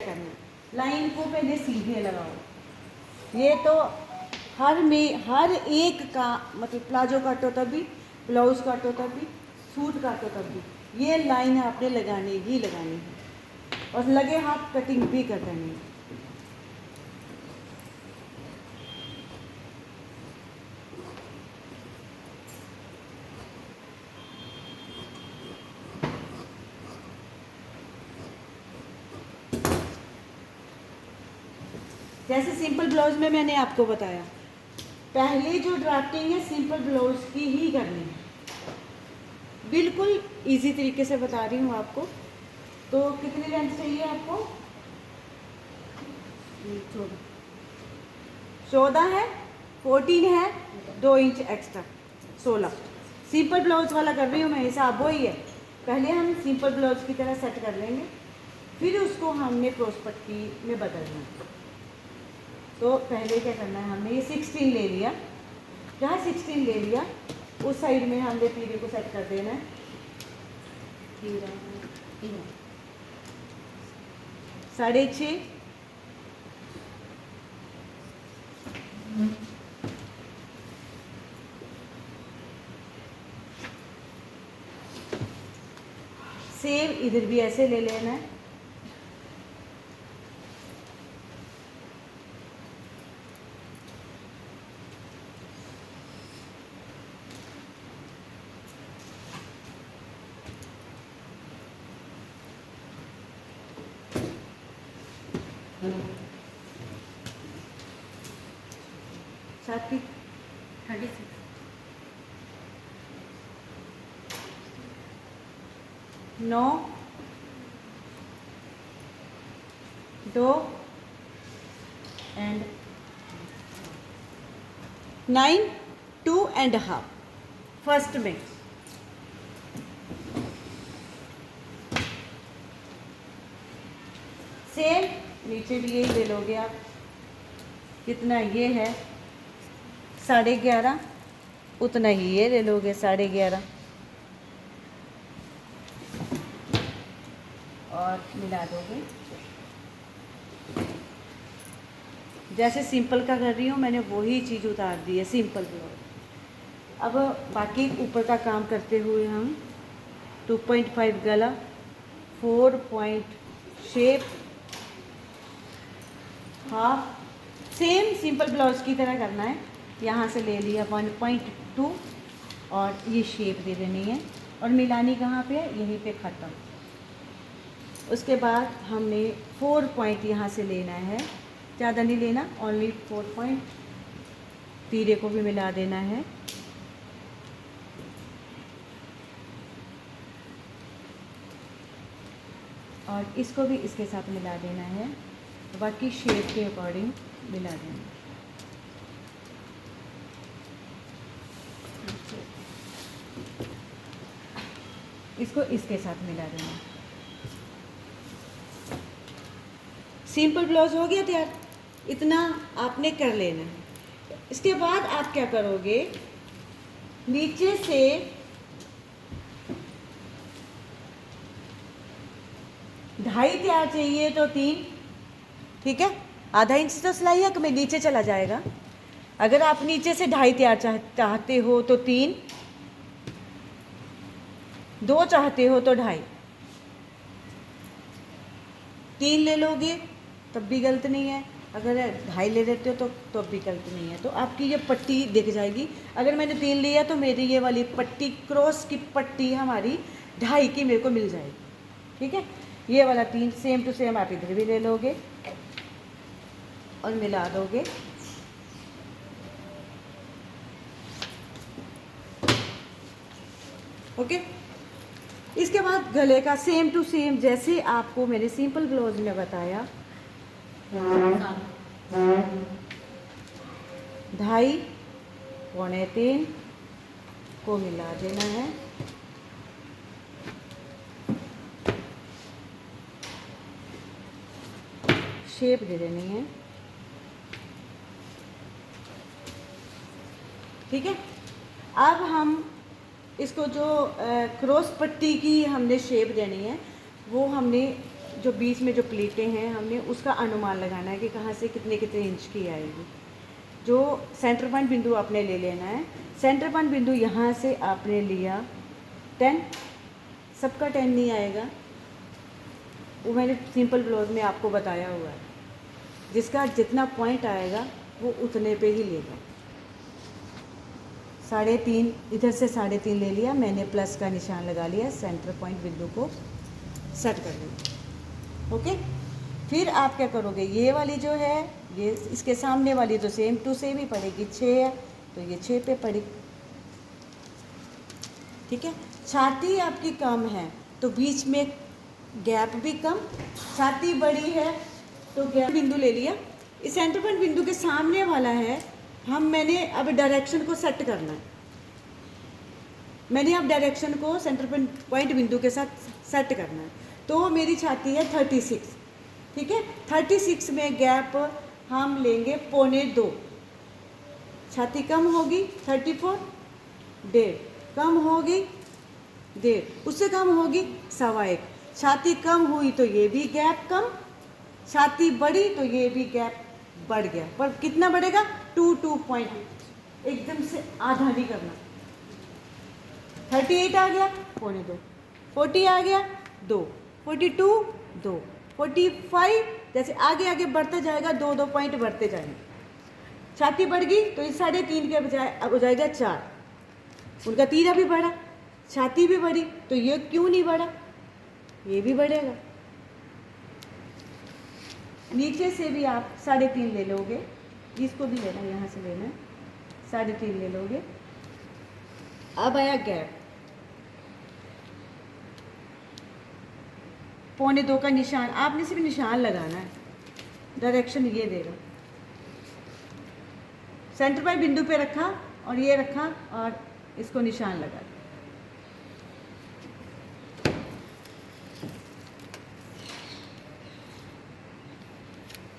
करना, लाइन को पहले सीधे लगाओ। ये तो हर एक का मतलब प्लाजो काटो तब भी, ब्लाउज काटो तब भी, सूट काटो तब भी ये लाइन आपने लगानी ही लगानी है, और लगे हाथ कटिंग भी कर देनी है। जैसे सिंपल ब्लाउज में मैंने आपको बताया, पहले जो ड्राफ्टिंग है सिंपल ब्लाउज की ही करनी है। बिल्कुल इजी तरीके से बता रही हूँ आपको। तो कितनी लेंथ चाहिए आपको? 14 है, 14 है, 2 इंच एक्स्ट्रा, 16। सिंपल ब्लाउज वाला कर रही हूँ मैं, हिसाब वही है। पहले हम सिंपल ब्लाउज की तरह सेट कर लेंगे, फिर उसको हमने क्रॉस पट्टी में बदलना है। तो पहले क्या करना है, हमने ये 16 ले लिया, जहाँ 16 ले लिया उस साइड में हमने तीरे को सेट कर देना है। 6.5 सेम इधर भी ऐसे ले लेना है। साथ की 36 9 2 एंड 9 2.5 फर्स्ट में। सेम नीचे भी यही ले लोगे आप। कितना ये है 11.5, उतना ही ये ले लोगे 11.5, और मिला दोगे। जैसे सिंपल का कर रही हूँ मैंने वही चीज़ उतार दी है सिंपल ब्लाउज। अब बाकी ऊपर का काम करते हुए हम 2.5 गला, 4 point shape, half, same simple blouse की तरह करना है। यहाँ से ले लिया 1.2 और ये शेप दे देनी है, और मिलानी कहाँ पे है, यहीं पे ख़त्म। उसके बाद हमने 4 पॉइंट यहाँ से लेना है, ज़्यादा नहीं लेना, ओनली 4 पॉइंट। तीरे को भी मिला देना है, और इसको भी इसके साथ मिला देना है, बाकी शेप के अकॉर्डिंग मिला देना है। इसको इसके साथ मिला देना। सिंपल ब्लाउज हो गया तैयार, इतना आपने कर लेना है। इसके बाद आप क्या करोगे, नीचे से ढाई तैयार चाहिए तो 3, ठीक है, आधा इंच तो सिलाई हक में नीचे चला जाएगा। अगर आप नीचे से ढाई तैयार चाहते हो तो 3, 2 चाहते हो तो 2.5, 3 ले लोगे तब भी गलत नहीं है, अगर 2.5 ले लेते हो तो भी गलत नहीं है। तो आपकी ये पट्टी दिख जाएगी। अगर मैंने 3 लिया तो मेरी ये वाली पट्टी, क्रॉस की पट्टी हमारी 2.5 की मेरे को मिल जाएगी, ठीक है। ये वाला 3 सेम टू सेम आप इधर भी ले लोगे और मिला दोगे। ओके, इसके बाद गले का सेम टू सेम जैसे आपको मैंने सिंपल ब्लाउज में बताया, 2.5 पौने 3 को मिला देना है। शेप दे देनी है, ठीक है। अब हम इसको जो क्रॉस पट्टी की हमने शेप देनी है वो हमने जो बीच में जो प्लेटें हैं हमने उसका अनुमान लगाना है कि कहाँ से कितने कितने इंच की आएगी। जो सेंटर पॉइंट बिंदु आपने ले लेना है, सेंटर पॉइंट बिंदु यहाँ से आपने लिया 10, सबका 10 नहीं आएगा, वो मैंने सिंपल ब्लाउज में आपको बताया हुआ है। जिसका जितना पॉइंट आएगा वो उतने पे ही लेगा। 3.5 इधर से 3.5 ले लिया मैंने, प्लस का निशान लगा लिया, सेंटर पॉइंट बिंदु को सेट कर लिया। ओके, फिर आप क्या करोगे, ये वाली जो है ये इसके सामने वाली तो सेम टू सेम ही पड़ेगी, 6 है तो ये 6 पे पड़ी। ठीक है, छाती आपकी कम है तो बीच में गैप भी कम, छाती बड़ी है तो गैप बिंदु ले लिया। इस सेंटर पॉइंट बिंदु के सामने वाला है, मैंने अब डायरेक्शन को सेट करना है। मैंने अब डायरेक्शन को सेंटर पॉइंट बिंदु के साथ सेट करना है। तो मेरी छाती है 36, ठीक है, 36 में गैप हम लेंगे 1.25, छाती कम होगी 34, 1.5 कम होगी 1.5, उससे कम होगी 1.25, छाती कम हुई तो ये भी गैप कम, छाती बढ़ी तो ये भी गैप बढ़ गया, पर कितना बढ़ेगा 2 पॉइंट, एकदम से आधा नहीं करना। 38 आ गया 1.25, 40 आ गया 2, 42 2, 45, जैसे आगे आगे बढ़ता जाएगा 2 पॉइंट बढ़ते जाएंगे। छाती बढ़ गई तो इस 3.5 के बजाय अब हो जाएगा 4, उनका तीरा भी बढ़ा, छाती भी बढ़ी तो ये क्यों नहीं बढ़ा, ये भी बढ़ेगा। नीचे से भी आप 3.5 ले लोगे, इसको भी लेना, यहाँ से लेना है 3.5 ले लोगे। अब आया गैप, 1.25 का निशान, आपने सिर्फ निशान लगाना है, डायरेक्शन ये देगा। सेंटर पॉइंट बिंदु पे रखा और ये रखा और इसको निशान लगा।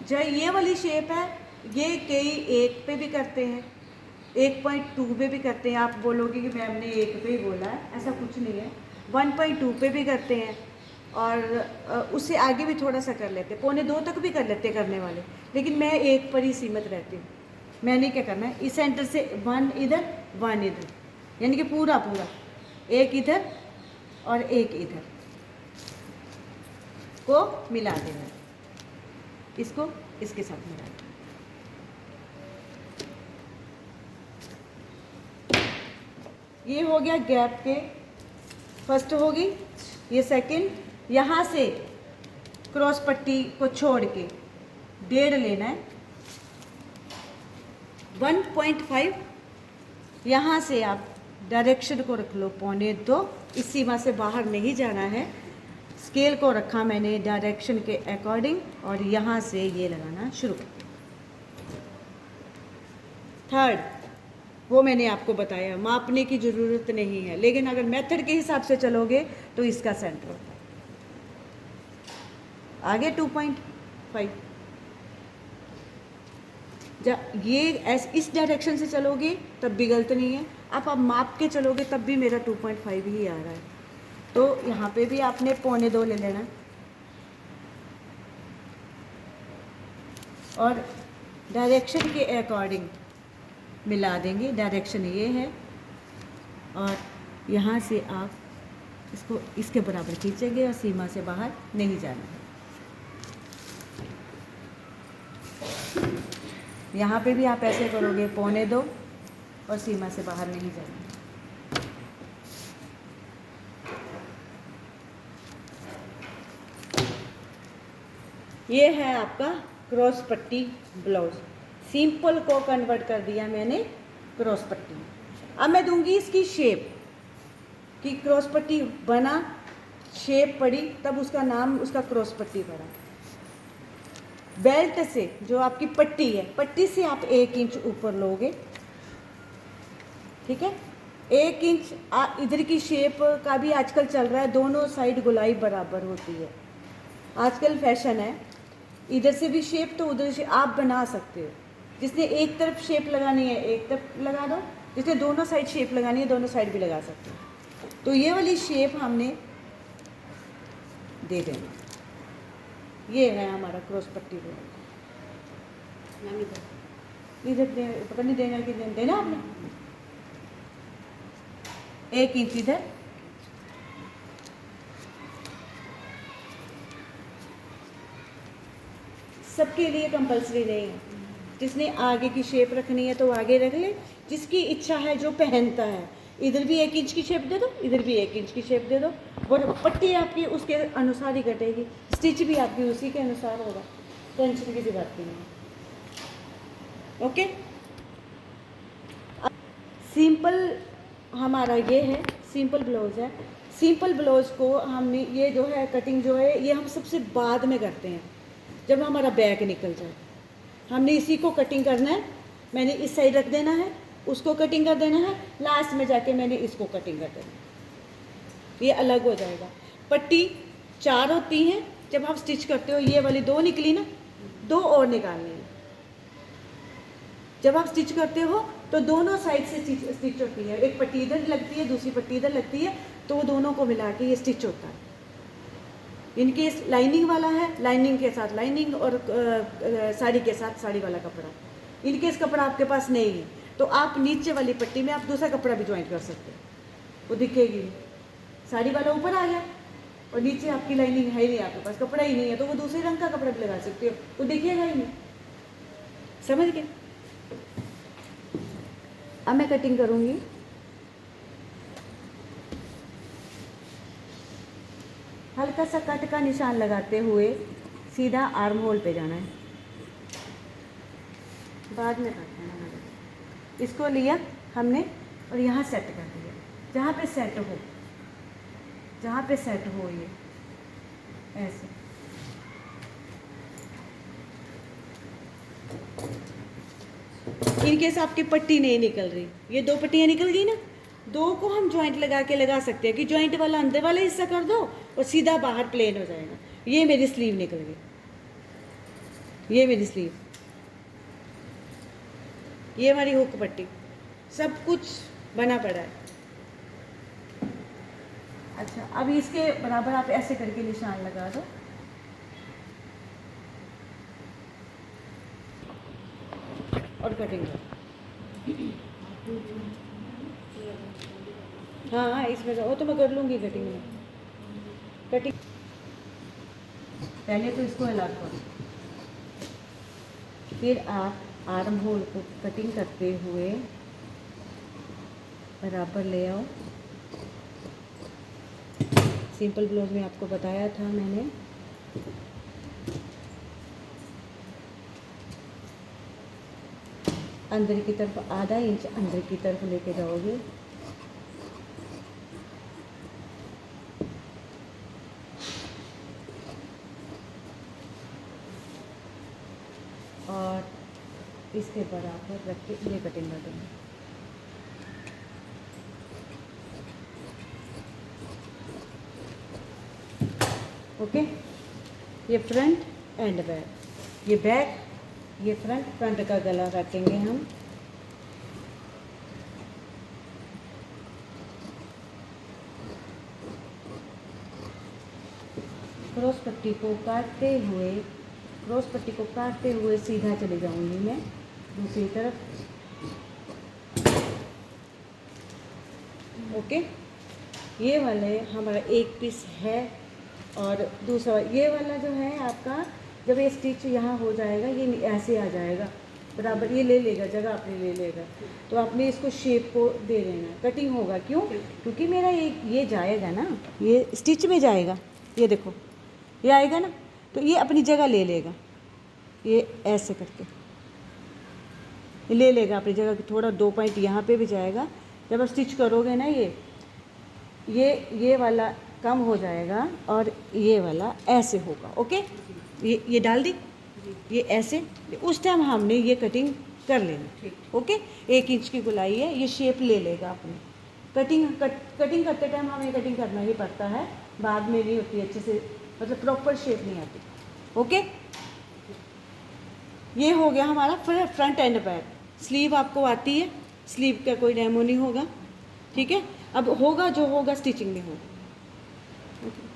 जो ये वाली शेप है ये कई 1 पे भी करते हैं, 1.2 पे भी करते हैं। आप बोलोगे कि मैम ने 1 पे ही बोला है, ऐसा कुछ नहीं है, 1.2 पे भी करते हैं और उससे आगे भी थोड़ा सा कर लेते हैं, 1.25 तक भी कर लेते हैं करने वाले, लेकिन मैं 1 पर ही सीमित रहती हूँ। मैंने क्या करना है, इस सेंटर से 1 इधर 1 इधर, यानी कि पूरा 1 इधर और 1 इधर को मिला देना, इसको इसके साथ मिला देना। ये हो गया गैप के फर्स्ट होगी, ये सेकंड। यहाँ से क्रॉस पट्टी को छोड़ के 1.5 लेना है, 1.5। यहाँ से आप डायरेक्शन को रख लो 1.25, इस सीमा से बाहर नहीं जाना है। स्केल को रखा मैंने डायरेक्शन के अकॉर्डिंग और यहाँ से ये लगाना शुरू कर। थर्ड, वो मैंने आपको बताया, मापने की ज़रूरत नहीं है, लेकिन अगर मेथड के हिसाब से चलोगे तो इसका सेंटर होता है आगे 2.5। जब ये इस डायरेक्शन से चलोगे तब भी गलत नहीं है, आप माप के चलोगे तब भी मेरा 2.5 ही आ रहा है। तो यहाँ पे भी आपने 1.25 ले लेना और डायरेक्शन के अकॉर्डिंग मिला देंगे। डायरेक्शन ये है और यहाँ से आप इसको इसके बराबर खींचेंगे और सीमा से बाहर नहीं जाना है। यहाँ पे भी आप ऐसे करोगे 1.25 और सीमा से बाहर नहीं जाना। ये है आपका क्रॉस पट्टी ब्लाउज। सिंपल को कन्वर्ट कर दिया मैंने क्रॉस पट्टी। अब मैं दूंगी इसकी शेप कि क्रॉस पट्टी बना, शेप पड़ी, तब उसका नाम उसका क्रॉस पट्टी पड़ा। बेल्ट से जो आपकी पट्टी है, पट्टी से आप 1 इंच ऊपर लोगे, ठीक है। 1 इंच इधर की शेप का भी आजकल चल रहा है, दोनों साइड गोलाई बराबर होती है, आजकल फैशन है। इधर से भी शेप तो उधर से आप बना सकते हो। जिसने एक तरफ शेप लगानी है एक तरफ लगा दो, जिसने दोनों साइड शेप लगानी है दोनों साइड भी लगा सकते हो। तो ये वाली शेप हमने दे देंगे। ये है हमारा क्रॉस पट्टी ब्लाउज। इधर पकड़ने देना कि देना आपने 1 इंच इधर, सबके लिए कंपलसरी नहीं है। जिसने आगे की शेप रखनी है तो आगे रख ले, जिसकी इच्छा है जो पहनता है, इधर भी 1 इंच की शेप दे दो, इधर भी 1 इंच की शेप दे दो, और पट्टी आपकी उसके अनुसार ही कटेगी, स्टिच भी आपकी उसी के अनुसार होगा, टेंशन की बात नहीं है। ओके, सिंपल हमारा ये है, सिंपल ब्लाउज है। सिंपल ब्लाउज को हमने ये जो है कटिंग जो है ये हम सबसे बाद में करते हैं, जब हमारा बैक निकल जाए। हमने इसी को कटिंग करना है, मैंने इस साइड रख देना है, उसको कटिंग कर देना है, लास्ट में जाके मैंने इसको कटिंग कर देना है, ये अलग हो जाएगा। पट्टी 4 होती हैं, जब आप स्टिच करते हो ये वाली 2 निकली ना, 2 और निकालनी है। जब आप स्टिच करते हो तो दोनों साइड से स्टिच होती है, एक पट्टी इधर लगती है, दूसरी पट्टी इधर लगती है, तो दोनों को मिला के ये स्टिच होता है। इनकेस लाइनिंग वाला है, लाइनिंग के साथ लाइनिंग, और साड़ी के साथ साड़ी वाला कपड़ा। इनकेस कपड़ा आपके पास नहीं है तो आप नीचे वाली पट्टी में आप दूसरा कपड़ा भी ज्वाइंट कर सकते हो, वो दिखेगी नहीं। साड़ी वाला ऊपर आ गया और नीचे आपकी लाइनिंग है ही नहीं, आपके पास कपड़ा ही नहीं है, तो वो दूसरे रंग का कपड़ा भी लगा सकते हो, वो दिखेगा ही नहीं। समझ गए? अब मैं कटिंग करूँगी। हल्का सा कट का निशान लगाते हुए सीधा आर्म होल पे जाना है, बाद में काटना है। इसको लिया हमने और यहाँ सेट कर दिया, जहाँ पे सेट हो, जहाँ पे सेट हो ये ऐसे। इनकेस आपकी पट्टी नहीं निकल रही, ये 2 पट्टियाँ निकल गई ना, 2 को हम जॉइंट लगा के लगा सकते हैं कि जॉइंट वाला अंदर वाला हिस्सा कर दो और सीधा बाहर प्लेन हो जाएगा। ये मेरी स्लीव निकल गई, ये मेरी स्लीव, ये हमारी हुक पट्टी, सब कुछ बना पड़ा है। अच्छा, अब इसके बराबर आप ऐसे करके निशान लगा दो, और कटिंग करो। हाँ, इसमें वो तो मैं कर लूँगी कटिंग में। कटिंग पहले तो इसको अलग करो, फिर आप आर्म होल को कटिंग करते हुए बराबर ले आओ। सिंपल ब्लाउज में आपको बताया था मैंने, अंदर की तरफ आधा इंच अंदर की तरफ लेके जाओगे, और इसके बराबर रख के ये कटिंग कर देंगे। ओके, ये फ्रंट एंड बैक, ये बैक, ये फ्रंट, फ्रंट का गला रखेंगे हम। क्रॉस पट्टी को काटते हुए, क्रॉस पट्टी को काटते हुए सीधा चले जाऊंगी मैं दूसरी तरफ। ओके, ये वाले हमारा एक पीस है, और दूसरा ये वाला जो है आपका, जब ये स्टिच यहाँ हो जाएगा ये ऐसे आ जाएगा बराबर, ये ले लेगा जगह अपनी ले लेगा, तो आपने इसको शेप को दे देना। कटिंग होगा क्यों? क्योंकि मेरा ये जाएगा ना, ये स्टिच में जाएगा, ये देखो ये आएगा ना, तो ये अपनी जगह ले लेगा, ये ऐसे करके ले लेगा अपनी जगह। थोड़ा 2 पॉइंट यहाँ पे भी जाएगा, जब आप स्टिच करोगे ना ये वाला कम हो जाएगा और ये वाला ऐसे होगा। ओके, ये डाल दी, ये ऐसे, उस टाइम हमने ये कटिंग कर लेनी। ओके, 1 इंच की गोलाई है, ये शेप ले लेगा अपनी। कटिंग करते टाइम हमें कटिंग करना ही पड़ता है, बाद में नहीं होती अच्छे से, मतलब प्रॉपर शेप नहीं आती। ओके, ये हो गया हमारा फ्रंट एंड बैक। स्लीव आपको आती है, स्लीव का कोई डेमो नहीं होगा, ठीक है। अब होगा जो होगा स्टिचिंग में होगा। ओके।